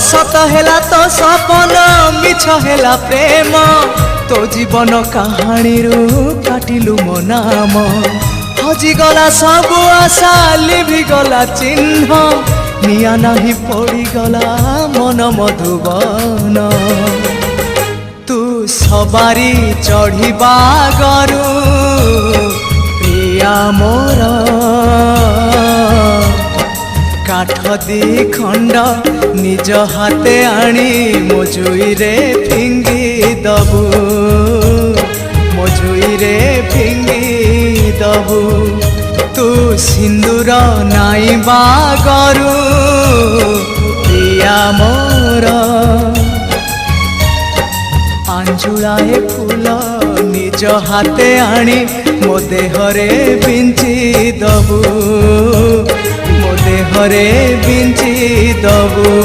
सत हेला तो सपन मिछ हेला प्रेम तो जीवन कहानी रू काटिलु मो नाम हजिगला सबु आशा लिभिगला चिन्ह निया नाही पड़ीगला मन मधुबन तू सबारी चढ़िबा गरु प्रिया मोर काठ दी खंड निज हाथे आनी मोजुई रे फिंगी दबु मोजुई रे फिंगी दबु तू सिंदूर नाई बागरु प्रिया मोर आंजुलाए फूल निज हाथे आनी मो देहरे बिंची दबु मो देहरे बिंची दबु।